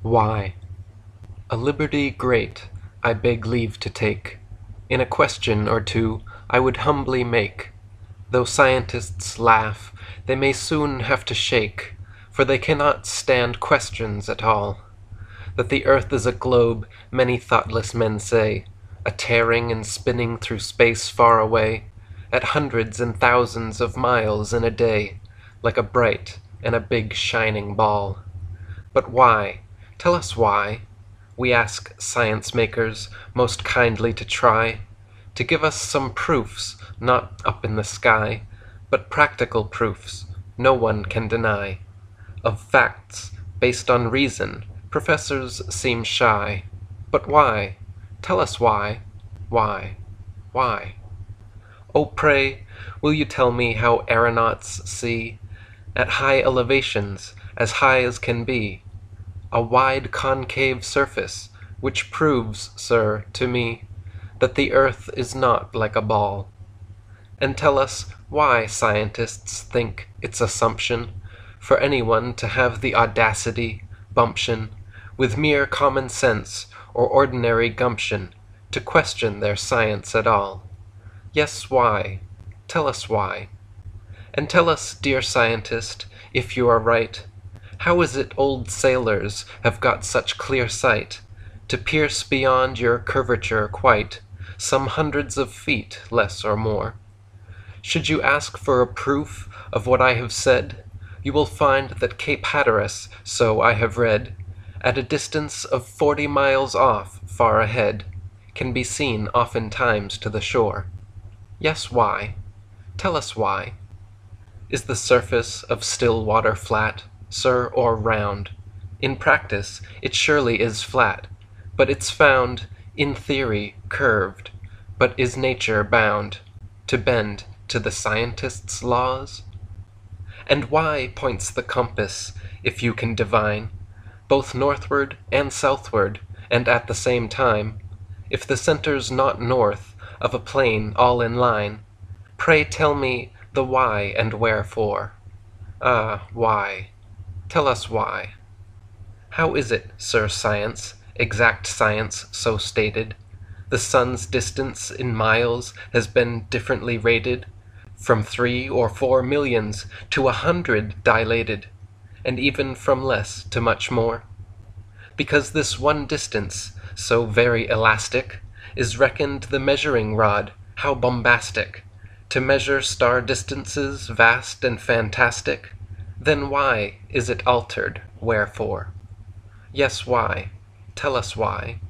Why? A liberty great I beg leave to take, in a question or two I would humbly make. Though scientists laugh, they may soon have to shake, for they cannot stand questions at all. That the earth is a globe, many thoughtless men say, a tearing and spinning through space far away, at hundreds and thousands of miles in a day, like a bright and a big shining ball. But why? Tell us why? We ask science makers most kindly to try to give us some proofs, not up in the sky, but practical proofs no one can deny. Of facts based on reason, professors seem shy. But why? Tell us why? Why? Why? Oh, pray, will you tell me how aeronauts see, at high elevations, as high as can be, a wide concave surface, which proves, sir, to me, that the earth is not like a ball? And tell us why scientists think it's assumption for anyone to have the audacity, bumption, with mere common sense or ordinary gumption, to question their science at all. Yes, why? Tell us why. And tell us, dear scientist, if you are right, how is it old sailors have got such clear sight, to pierce beyond your curvature quite, some hundreds of feet, less or more? Should you ask for a proof of what I have said, you will find that Cape Hatteras, so I have read, at a distance of 40 miles off, far ahead, can be seen oftentimes to the shore. Yes, why? Tell us why. Is the surface of still water flat, sir, or round? In practice, it surely is flat, but it's found, in theory, curved. But is nature bound to bend to the scientist's laws? And why points the compass, if you can divine, both northward and southward, and at the same time, if the center's not north of a plane all in line? Pray tell me the why and wherefore. Ah, why? Tell us why. How is it, Sir Science, exact science so stated, the sun's distance in miles has been differently rated, from 3 or 4 millions to 100 dilated, and even from less to much more? Because this one distance, so very elastic, is reckoned the measuring rod, how bombastic, to measure star distances vast and fantastic. Then why is it altered, wherefore? Yes, why? Tell us why.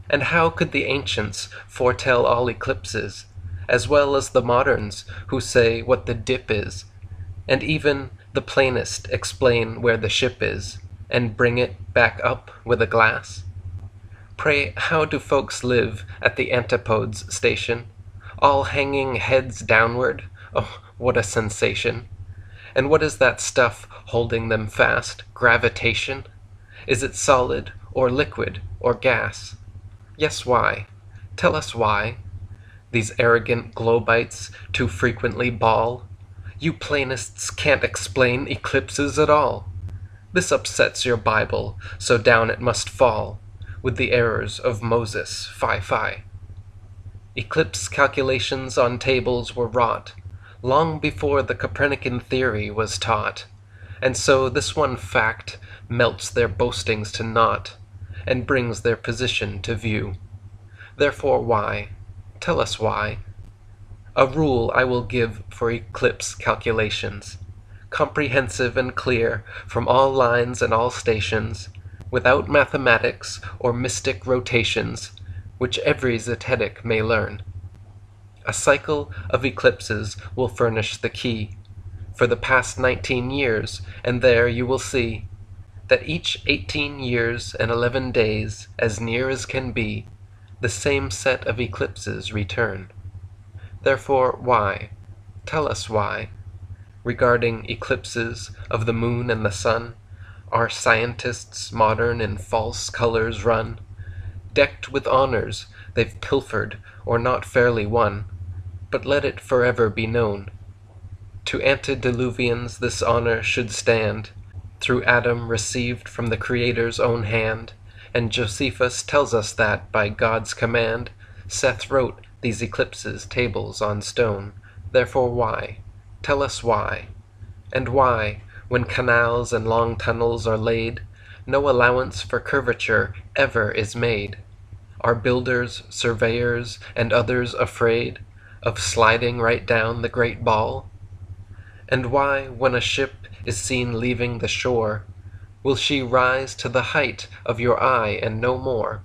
And how could the ancients foretell all eclipses, as well as the moderns who say what the dip is, and even the plainest explain where the ship is, and bring it back up with a glass? Pray, how do folks live at the Antipodes station, all hanging heads downward? Oh, what a sensation! And what is that stuff holding them fast? Gravitation? Is it solid, or liquid, or gas? Yes, why? Tell us why. These arrogant globites too frequently bawl. You planists can't explain eclipses at all. This upsets your Bible, so down it must fall, with the errors of Moses, fie. Eclipse calculations on tables were wrought, long before the Copernican theory was taught, and so this one fact melts their boastings to naught, and brings their position to view. Therefore why? Tell us why. A rule I will give for eclipse calculations, comprehensive and clear from all lines and all stations, without mathematics or mystic rotations, which every zetetic may learn. A cycle of eclipses will furnish the key for the past 19 years, and there you will see that each 18 years and 11 days, as near as can be, the same set of eclipses return. Therefore why? Tell us why. Regarding eclipses of the moon and the sun, our scientists modern in false colors run, decked with honors they've pilfered or not fairly won. But let it forever be known, to antediluvians this honor should stand, through Adam received from the Creator's own hand, and Josephus tells us that, by God's command, Seth wrote these eclipses tables on stone. Therefore why? Tell us why. And why, when canals and long tunnels are laid, no allowance for curvature ever is made? Are builders, surveyors, and others afraid of sliding right down the great ball? And why, when a ship is seen leaving the shore, will she rise to the height of your eye and no more?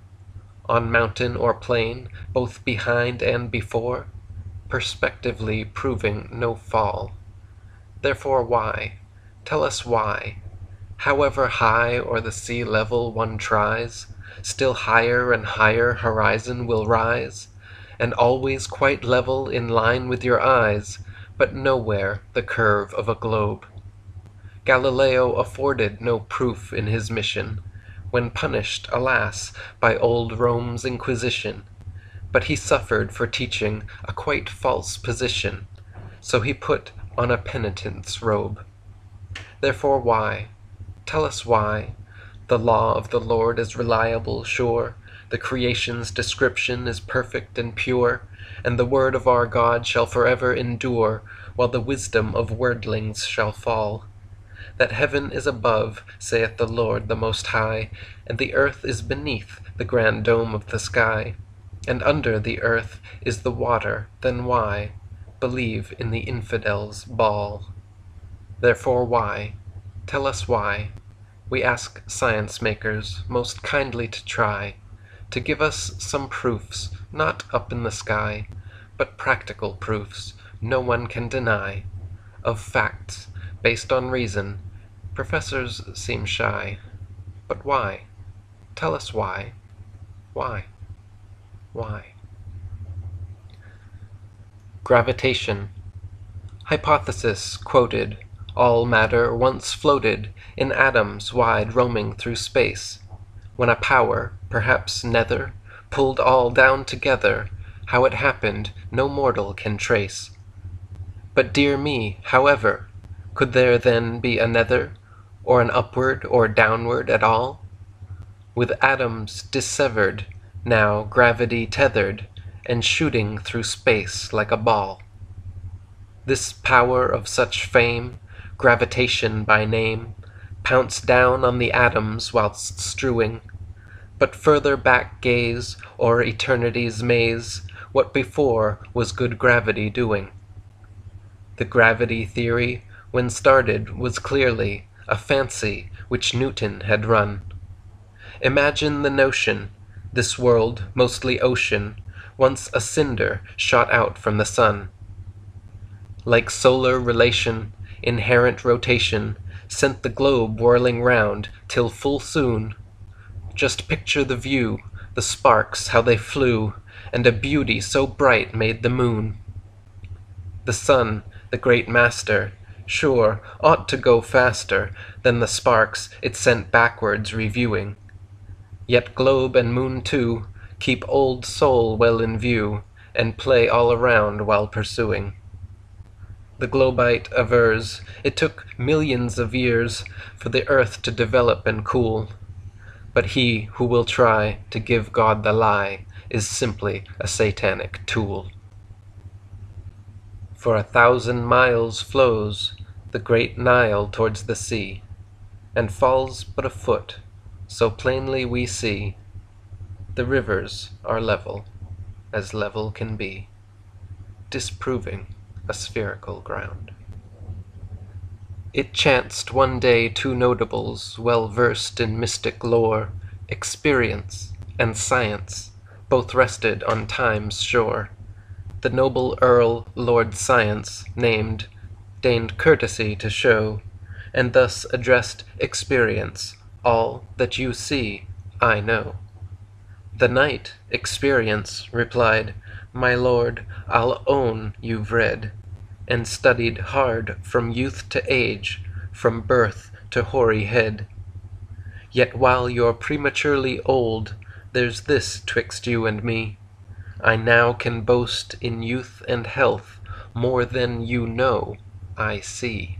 On mountain or plain, both behind and before, perspectively proving no fall. Therefore why? Tell us why? However high o'er the sea level one tries, still higher and higher horizon will rise, and always quite level in line with your eyes, but nowhere the curve of a globe. Galileo afforded no proof in his mission, when punished, alas, by old Rome's Inquisition, but he suffered for teaching a quite false position, so he put on a penitent's robe. Therefore why? Tell us why? The law of the Lord is reliable, sure, the creation's description is perfect and pure, and the word of our God shall forever endure, while the wisdom of wordlings shall fall. That heaven is above, saith the Lord the Most High, and the earth is beneath the grand dome of the sky, and under the earth is the water, then why believe in the infidel's ball? Therefore why? Tell us why? We ask science makers most kindly to try to give us some proofs, not up in the sky, but practical proofs no one can deny, of facts based on reason. Professors seem shy, but why? Tell us why? Why? Why? Gravitation. Hypothesis quoted. All matter once floated in atoms wide roaming through space, when a power, perhaps nether, pulled all down together. How it happened no mortal can trace. But dear me, however, could there then be a nether, or an upward or downward at all? With atoms dissevered, now gravity tethered, and shooting through space like a ball. This power of such fame, gravitation by name, pounced down on the atoms whilst strewing. But further back gaze o'er eternity's maze, what before was good gravity doing? The gravity theory, when started, was clearly a fancy which Newton had run. Imagine the notion, this world, mostly ocean, once a cinder shot out from the sun. Like solar relation, inherent rotation, sent the globe whirling round, till full soon. Just picture the view, the sparks how they flew, and a beauty so bright made the moon. The sun, the great master, sure, ought to go faster than the sparks it sent backwards reviewing. Yet globe and moon too keep old soul well in view, and play all around while pursuing. The globite avers it took millions of years for the earth to develop and cool, but he who will try to give God the lie is simply a satanic tool. For 1,000 miles flows the great Nile towards the sea, and falls but a foot, so plainly we see the rivers are level, as level can be, disproving a spherical ground. It chanced one day two notables, well versed in mystic lore, experience, and science, both rested on time's shore. The noble Earl, Lord Science, named, deigned courtesy to show, and thus addressed experience, all that you see, I know. The knight, Experience, replied, My lord, I'll own you've read, and studied hard from youth to age, from birth to hoary head. Yet while you're prematurely old, there's this twixt you and me, I now can boast in youth and health more than you know I see.